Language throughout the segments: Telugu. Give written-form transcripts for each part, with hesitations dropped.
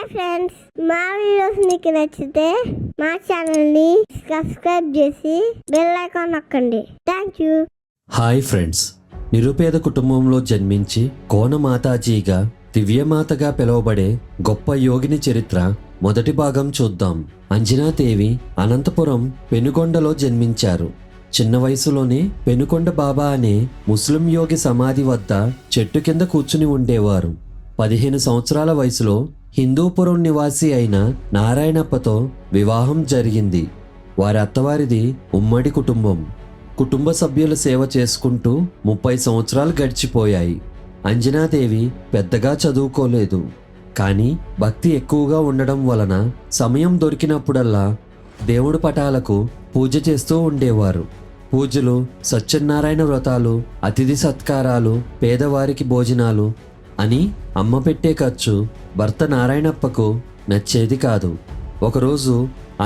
హాయ్ ఫ్రెండ్స్, మా వీడియోస్ మీకు నచ్చితే మా ఛానల్ని సబ్స్క్రైబ్ చేసి బెల్ ఐకాన్ నొక్కండి. Thank you. హాయ్ ఫ్రెండ్స్, నిరుపేద కుటుంబంలో జన్మించి కోనమాతాజీగా దివ్యమాతగా పిలువబడే గొప్ప యోగిని చరిత్ర మొదటి భాగం చూద్దాం. అంజనాదేవి అనంతపురం పెనుగొండలో జన్మించారు. చిన్న వయసులోనే పెనుకొండ బాబా అనే ముస్లిం యోగి సమాధి వద్ద చెట్టు కింద కూర్చుని ఉండేవారు. 15 సంవత్సరాల వయసులో హిందూపురం నివాసి అయిన నారాయణప్పతో వివాహం జరిగింది. వారి అత్తవారిది ఉమ్మడి కుటుంబం. కుటుంబ సభ్యుల సేవ చేసుకుంటూ 30 సంవత్సరాలు గడిచిపోయాయి. అంజనాదేవి పెద్దగా చదువుకోలేదు, కానీ భక్తి ఎక్కువగా ఉండడం వలన సమయం దొరికినప్పుడల్లా దేవుడి పటాలకు పూజ చేస్తూ ఉండేవారు. పూజలు, సత్యనారాయణ వ్రతాలు, అతిథి సత్కారాలు, పేదవారికి భోజనాలు అని అమ్మ పెట్టే ఖర్చు భర్త నారాయణప్పకు నచ్చేది కాదు. ఒకరోజు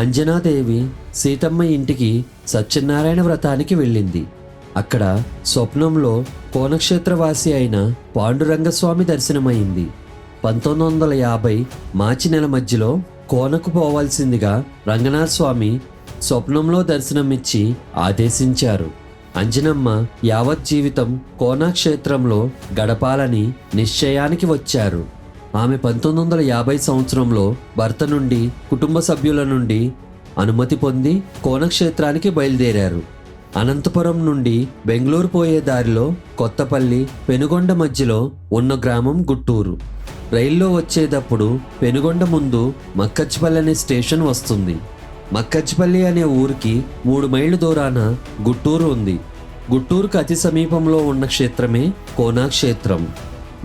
అంజనాదేవి సీతమ్మ ఇంటికి సత్యనారాయణ వ్రతానికి వెళ్ళింది. అక్కడ స్వప్నంలో కోనక్షేత్రవాసి అయిన పాండురంగస్వామి దర్శనమైంది. 1950 మార్చి నెల మధ్యలో కోనకు పోవాల్సిందిగా రంగనాథ స్వామి స్వప్నంలో దర్శనమిచ్చి ఆదేశించారు. అంజనమ్మ యావత్ జీవితం కోనక్షేత్రంలో గడపాలని నిశ్చయానికి వచ్చారు. ఆమె 1950 సంవత్సరంలో భర్త నుండి, కుటుంబ సభ్యుల నుండి అనుమతి పొంది కోనక్షేత్రానికి బయలుదేరారు. అనంతపురం నుండి బెంగళూరు పోయే దారిలో కొత్తపల్లి, పెనుగొండ మధ్యలో ఉన్న గ్రామం గుట్టూరు. రైల్లో వచ్చేటప్పుడు పెనుగొండ ముందు మక్కచ్చిపల్లి అనే స్టేషన్ వస్తుంది. మక్కచ్చిపల్లి అనే ఊరికి 3 మైళ్ళ దూరాన గుట్టూరు ఉంది. గుట్టూరుకు అతి సమీపంలో ఉన్న క్షేత్రమే కోనాక్షేత్రం.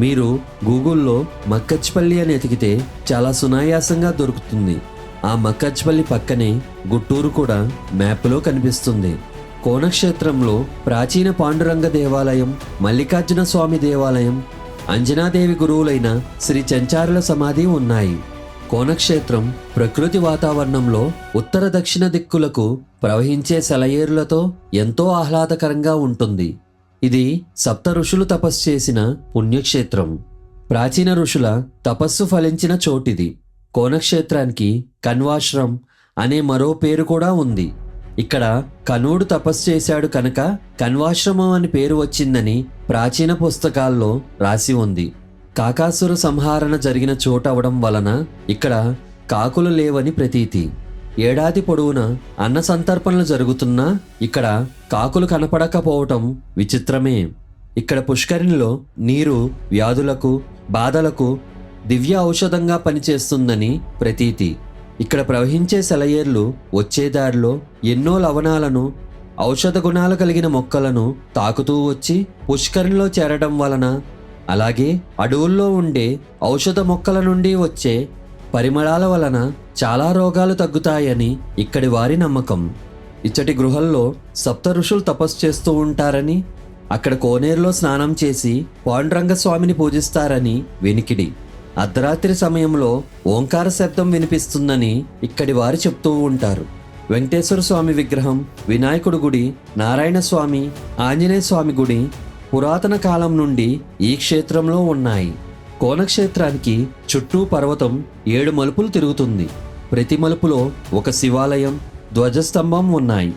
మీరు గూగుల్లో మక్కచ్చిపల్లి అని ఎతికితే చాలా సునాయాసంగా దొరుకుతుంది. ఆ మక్కచ్చిపల్లి పక్కనే గుట్టూరు కూడా మ్యాప్లో కనిపిస్తుంది. కోనక్షేత్రంలో ప్రాచీన పాండురంగ దేవాలయం, మల్లికార్జున స్వామి దేవాలయం, అంజనాదేవి గురువులైన శ్రీ చెంచారుల సమాధి ఉన్నాయి. కోనక్షేత్రం ప్రకృతి వాతావరణంలో ఉత్తర దక్షిణ దిక్కులకు ప్రవహించే సెలయేరులతో ఎంతో ఆహ్లాదకరంగా ఉంటుంది. ఇది సప్త ఋషులు తపస్సు చేసిన పుణ్యక్షేత్రం. ప్రాచీన ఋషుల తపస్సు ఫలించిన చోటిది. కోనక్షేత్రానికి కణ్వాశ్రం అనే మరో పేరు కూడా ఉంది. ఇక్కడ కణుడు తపస్సు చేశాడు కనుక కణ్వాశ్రమం అని పేరు వచ్చిందని ప్రాచీన పుస్తకాల్లో రాసి ఉంది. కాకాసుర సంహారణ జరిగిన చోట అవడం వలన ఇక్కడ కాకులు లేవని ప్రతీతి. ఏడాది పొడవునా అన్న సంతర్పణలు జరుగుతున్నా ఇక్కడ కాకులు కనపడకపోవటం విచిత్రమే. ఇక్కడ పుష్కరిణిలో నీరు వ్యాధులకు, బాధలకు దివ్య ఔషధంగా పనిచేస్తుందని ప్రతీతి. ఇక్కడ ప్రవహించే సెలయేర్లు వచ్చేదారిలో ఎన్నో లవణాలను, ఔషధ గుణాలు కలిగిన మొక్కలను తాకుతూ వచ్చి పుష్కరిణిలో చేరడం వలన, అలాగే అడవుల్లో ఉండే ఔషధ మొక్కల నుండి వచ్చే పరిమళాల వలన చాలా రోగాలు తగ్గుతాయని ఇక్కడి వారి నమ్మకం. ఇచ్చటి గృహల్లో సప్త ఋషులు తపస్సు చేస్తూ ఉంటారని, అక్కడ కోనేరులో స్నానం చేసి పాండురంగ స్వామిని పూజిస్తారని వినికిడి. అర్ధరాత్రి సమయంలో ఓంకార శబ్దం వినిపిస్తుందని ఇక్కడి వారు చెప్తూ ఉంటారు. వెంకటేశ్వర స్వామి విగ్రహం, వినాయకుడి గుడి, నారాయణ స్వామి, ఆంజనేయ స్వామి గుడి పురాతన కాలం నుండి ఈ క్షేత్రంలో ఉన్నాయి. కోనక్షేత్రానికి చుట్టూ పర్వతం 7 మలుపులు తిరుగుతుంది. ప్రతి మలుపులో ఒక శివాలయం, ధ్వజస్తంభం ఉన్నాయి.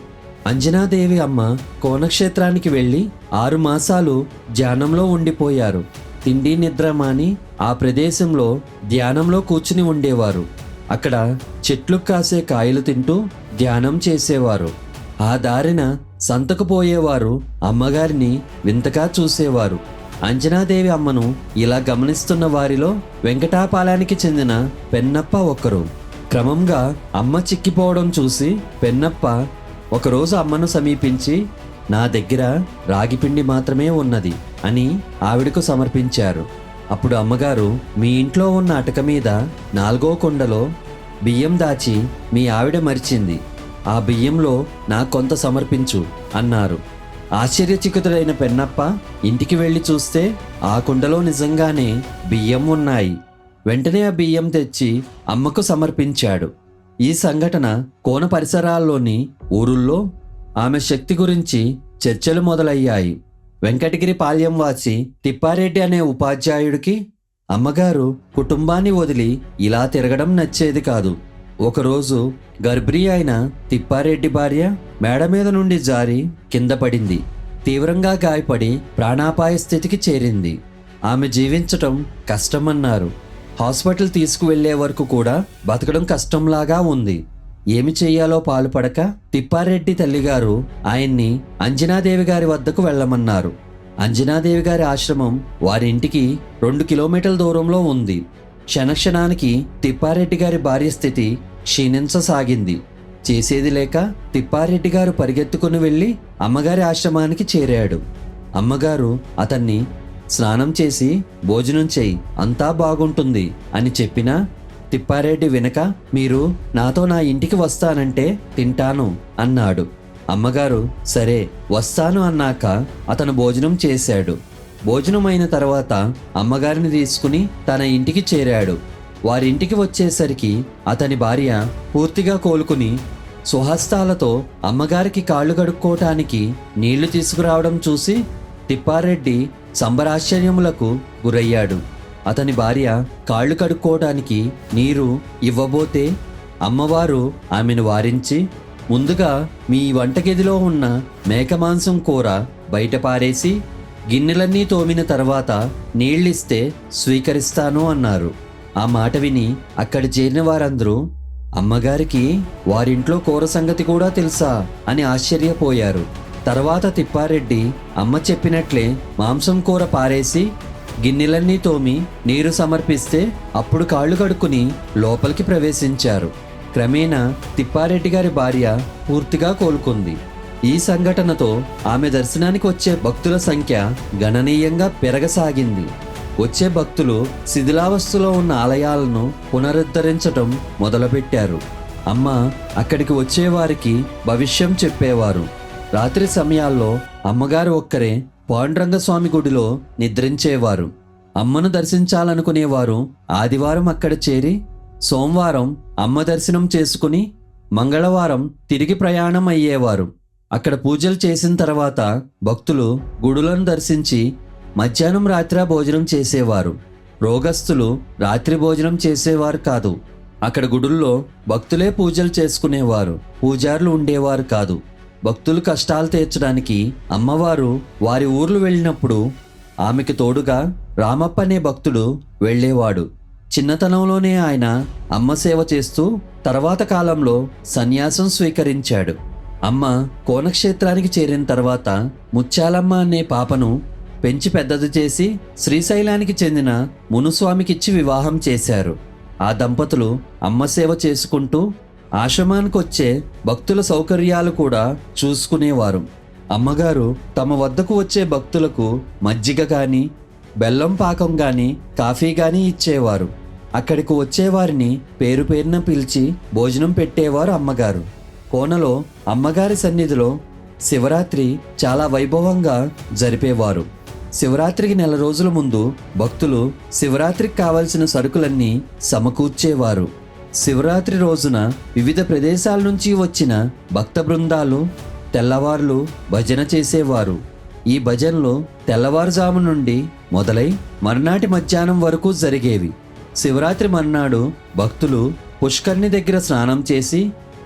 అంజనాదేవి అమ్మ కోనక్షేత్రానికి వెళ్ళి 6 మాసాలు ధ్యానంలో ఉండిపోయారు. తిండి నిద్ర మాని ఆ ప్రదేశంలో ధ్యానంలో కూర్చుని ఉండేవారు. అక్కడ చెట్లు కాసే కాయలు తింటూ ధ్యానం చేసేవారు. ఆ దారిన సంతకు పోయేవారు అమ్మగారిని వింతగా చూసేవారు. అంజనాదేవి అమ్మను ఇలా గమనిస్తున్న వారిలో వెంకటాపాలానికి చెందిన పెన్నప్ప ఒకరు. క్రమంగా అమ్మ చిక్కిపోవడం చూసి పెన్నప్ప ఒకరోజు అమ్మను సమీపించి, నా దగ్గర రాగిపిండి మాత్రమే ఉన్నది అని ఆవిడకు సమర్పించారు. అప్పుడు అమ్మగారు, మీ ఇంట్లో ఉన్న అటక మీద 4వ కుండలో బియ్యం దాచి మీ ఆవిడ మరిచింది. ఆ బియ్యంలో నాకు కొంత సమర్పించు అన్నారు. ఆశ్చర్యచకితుడైన పెన్నప్ప ఇంటికి వెళ్ళి చూస్తే ఆ కుండలో నిజంగానే బియ్యం ఉన్నాయి. వెంటనే ఆ బియ్యం తెచ్చి అమ్మకు సమర్పించాడు. ఈ సంఘటన కోన పరిసరాల్లోని ఊరుల్లో ఆమె శక్తి గురించి చర్చలు మొదలయ్యాయి. వెంకటగిరి పాళ్యం వాసి తిప్పారెడ్డి అనే ఉపాధ్యాయుడికి అమ్మగారు కుటుంబాన్ని వదిలి ఇలా తిరగడం నచ్చేది కాదు. ఒకరోజు గర్భిణి అయిన తిప్పారెడ్డి భార్య మేడ మీద నుండి జారి కింద పడింది. తీవ్రంగా గాయపడి ప్రాణాపాయ స్థితికి చేరింది. ఆమె జీవించటం కష్టమన్నారు. హాస్పిటల్ తీసుకువెళ్లే వరకు కూడా బతకడం కష్టంలాగా ఉంది. ఏమి చెయ్యాలో పాలుపడక తిప్పారెడ్డి తల్లిగారు ఆయన్ని అంజనాదేవి గారి వద్దకు వెళ్ళమన్నారు. అంజనాదేవి గారి ఆశ్రమం వారి ఇంటికి 2 కిలోమీటర్ల దూరంలో ఉంది. క్షణక్షణానికి తిప్పారెడ్డి గారి భార్య స్థితి క్షీణించసాగింది. చేసేది లేక తిప్పారెడ్డి గారు పరిగెత్తుకుని వెళ్ళి అమ్మగారి ఆశ్రమానికి చేరాడు. అమ్మగారు అతన్ని స్నానం చేసి భోజనం చేయి, అంతా బాగుంటుంది అని చెప్పినా తిప్పారెడ్డి వినక, మీరు నాతో నా ఇంటికి వస్తానంటే తింటాను అన్నాడు. అమ్మగారు సరే వస్తాను అన్నాక అతను భోజనం చేశాడు. భోజనం అయిన తర్వాత అమ్మగారిని తీసుకుని తన ఇంటికి చేరాడు. వారింటికి వచ్చేసరికి అతని భార్య పూర్తిగా కోలుకుని స్వహస్తాలతో అమ్మగారికి కాళ్ళు కడుక్కోవటానికి నీళ్లు తీసుకురావడం చూసి తిప్పారెడ్డి సంబరాశ్చర్యములకు గురయ్యాడు. అతని భార్య కాళ్ళు కడుక్కోవటానికి నీరు ఇవ్వబోతే అమ్మవారు ఆమెను వారించి, ముందుగా మీ వంటగదిలో ఉన్న మేక మాంసం కూర బయట పారేసి గిన్నెలన్నీ తోమిన తర్వాత నీళ్ళిస్తే స్వీకరిస్తాను అన్నారు. ఆ మాట విని అక్కడ చేరిన వారందరూ అమ్మగారికి వారింట్లో కూర సంగతి కూడా తెలుసా అని ఆశ్చర్యపోయారు. తర్వాత తిప్పారెడ్డి అమ్మ చెప్పినట్లే మాంసం కూర పారేసి గిన్నెలన్నీ తోమి నీరు సమర్పిస్తే అప్పుడు కాళ్ళు కడుక్కుని లోపలికి ప్రవేశించారు. క్రమేణా తిప్పారెడ్డి గారి భార్య పూర్తిగా కోలుకుంది. ఈ సంఘటనతో ఆమె దర్శనానికి వచ్చే భక్తుల సంఖ్య గణనీయంగా పెరగసాగింది. వచ్చే భక్తులు శిథిలావస్థలో ఉన్న ఆలయాలను పునరుద్ధరించటం మొదలుపెట్టారు. అమ్మ అక్కడికి వచ్చేవారికి భవిష్యం చెప్పేవారు. రాత్రి సమయాల్లో అమ్మగారు ఒక్కరే పాండురంగస్వామి గుడిలో నిద్రించేవారు. అమ్మను దర్శించాలనుకునేవారు ఆదివారం అక్కడ చేరి సోమవారం అమ్మ దర్శనం చేసుకుని మంగళవారం తిరిగి ప్రయాణం అయ్యేవారు. అక్కడ పూజలు చేసిన తర్వాత భక్తులు గుడులను దర్శించి మధ్యాహ్నం రాత్రి భోజనం చేసేవారు. రోగస్తులు రాత్రి భోజనం చేసేవారు కాదు. అక్కడ గుడుల్లో భక్తులే పూజలు చేసుకునేవారు. పూజారులు ఉండేవారు కాదు. భక్తులు కష్టాలు తీర్చడానికి అమ్మవారు వారి ఊర్లు వెళ్ళినప్పుడు ఆమెకు తోడుగా రామప్ప అనే భక్తుడు వెళ్ళేవాడు. చిన్నతనంలోనే ఆయన అమ్మ సేవ చేస్తూ తర్వాత కాలంలో సన్యాసం స్వీకరించాడు. అమ్మ కోనక్షేత్రానికి చేరిన తర్వాత ముత్యాలమ్మ అనే పాపను పెంచి పెద్దది చేసి శ్రీశైలానికి చెందిన మునుస్వామికిచ్చి వివాహం చేశారు. ఆ దంపతులు అమ్మ సేవ చేసుకుంటూ ఆశ్రమానికి వచ్చే భక్తుల సౌకర్యాలు కూడా చూసుకునేవారు. అమ్మగారు తమ వద్దకు వచ్చే భక్తులకు మజ్జిగ కానీ బెల్లం పాకం కానీ కాఫీ కానీ ఇచ్చేవారు. అక్కడికి వచ్చేవారిని పేరు పేరున పిలిచి భోజనం పెట్టేవారు అమ్మగారు. కోనలో అమ్మగారి సన్నిధిలో శివరాత్రి చాలా వైభవంగా జరిపేవారు. శివరాత్రికి నెల రోజుల ముందు భక్తులు శివరాత్రికి కావలసిన సరుకులన్నీ సమకూర్చేవారు. శివరాత్రి రోజున వివిధ ప్రదేశాల నుంచి వచ్చిన భక్త బృందాలు తెల్లవార్లు భజన చేసేవారు. ఈ భజనలు తెల్లవారుజాము నుండి మొదలై మర్నాటి మధ్యాహ్నం వరకు జరిగేవి. శివరాత్రి మర్నాడు భక్తులు పుష్కరిణి దగ్గర స్నానం చేసి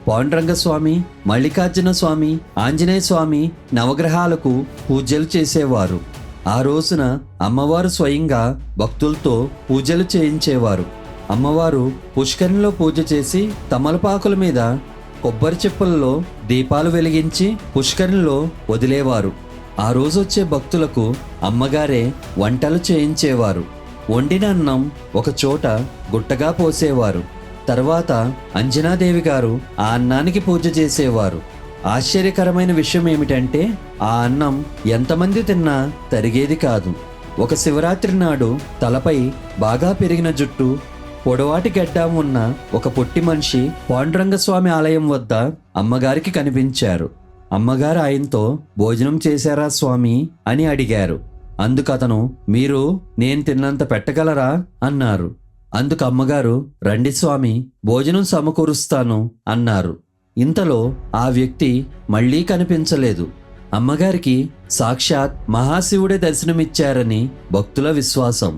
పాండురంగస్వామి, మల్లికార్జున స్వామి, ఆంజనేయ స్వామి నవగ్రహాలకు పూజలు చేసేవారు. ఆ రోజున అమ్మవారు స్వయంగా భక్తులతో పూజలు చేయించేవారు. అమ్మవారు పుష్కరిణిలో పూజ చేసి తమలపాకుల మీద కొబ్బరి చిప్పలలో దీపాలు వెలిగించి పుష్కరిణిలో వదిలేవారు. ఆ రోజు వచ్చే భక్తులకు అమ్మగారే వంటలు చేయించేవారు. వండిన అన్నం ఒక చోట గుట్టగా పోసేవారు. తర్వాత అంజనాదేవి గారు ఆ అన్నానికి పూజ చేసేవారు. ఆశ్చర్యకరమైన విషయం ఏమిటంటే ఆ అన్నం ఎంతమంది తిన్నా తరిగేది కాదు. ఒక శివరాత్రి నాడు తలపై బాగా పెరిగిన జుట్టు, పొడవాటి గడ్డం ఉన్న ఒక పొట్టి మనిషి పాండురంగస్వామి ఆలయం వద్ద అమ్మగారికి కనిపించారు. అమ్మగారు ఆయనతో భోజనం చేశారా స్వామి అని అడిగారు. అందుకతను మీరు నేను తిన్నంత పెట్టగలరా అన్నారు. అందుకు అమ్మగారు రండి స్వామి భోజనం సమకూరుస్తాను అన్నారు. ఇంతలో ఆ వ్యక్తి మళ్ళీ కనిపించలేదు. అమ్మగారికి సాక్షాత్ మహాశివుడే దర్శనమిచ్చారని భక్తుల విశ్వాసం.